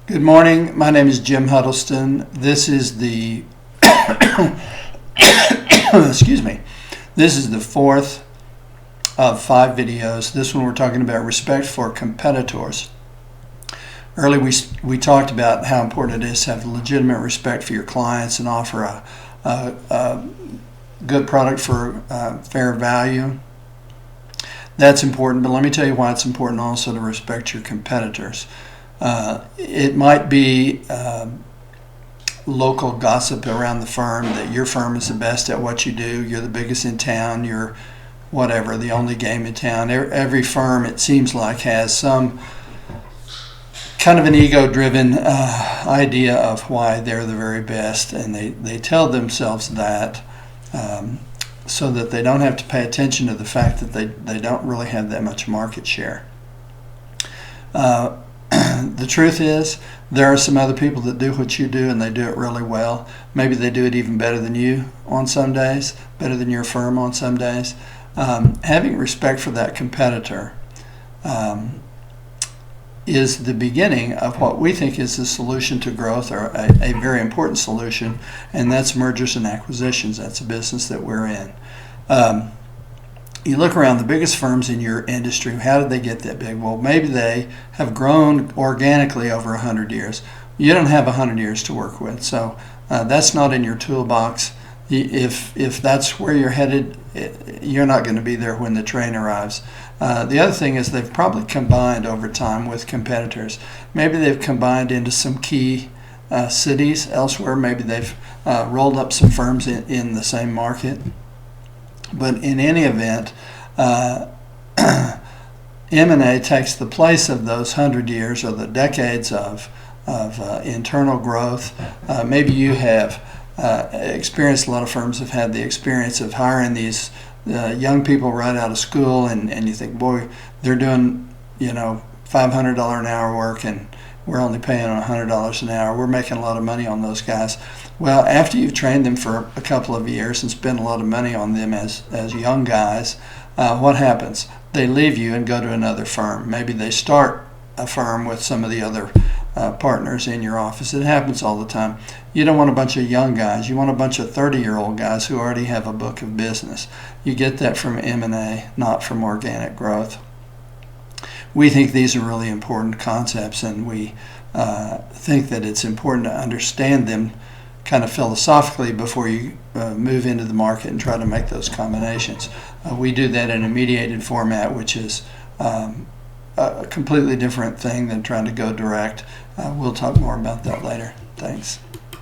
Good morning. My name is Jim Huddleston. This is the excuse me. This is the fourth of 5 videos. This one we're talking about respect for competitors. Earlier we talked about how important it is to have legitimate respect for your clients and offer a good product for fair value. That's important, but let me tell you why it's important also to respect your competitors. It might be local gossip around the firm that your firm is the best at what you do, you're the biggest in town, you're whatever, the only game in town. Every firm, it seems like, has some kind of an ego-driven idea of why they're the very best, and they tell themselves that so that they don't have to pay attention to the fact that they don't really have that much market share. The truth is, there are some other people that do what you do and they do it really well. Maybe they do it even better than you on some days, better than your firm on some days. Having respect for that competitor is the beginning of what we think is the solution to growth, or a very important solution, and that's mergers and acquisitions. That's a business that we're in. You look around the biggest firms in your industry, how did they get that big? Well, maybe they have grown organically over 100 years. You don't have 100 years to work with, so that's not in your toolbox. If that's where you're headed, you're not going to be there when the train arrives. The other thing is they've probably combined over time with competitors. Maybe they've combined into some key cities elsewhere. Maybe they've rolled up some firms in the same market. But in any event, M&A takes the place of those 100 years or the decades of internal growth. Maybe you have experienced, a lot of firms have had the experience of hiring these young people right out of school, and you think, boy, they're doing $500 an hour work, and we're only paying them $100 an hour. We're making a lot of money on those guys. Well, after you've trained them for a couple of years and spent a lot of money on them as young guys, what happens? They leave you and go to another firm. Maybe they start a firm with some of the other partners in your office. It happens all the time. You don't want a bunch of young guys. You want a bunch of 30-year-old guys who already have a book of business. You get that from M&A, not from organic growth. We think these are really important concepts, and we think that it's important to understand them kind of philosophically before you move into the market and try to make those combinations. We do that in a mediated format, which is a completely different thing than trying to go direct. We'll talk more about that later. Thanks.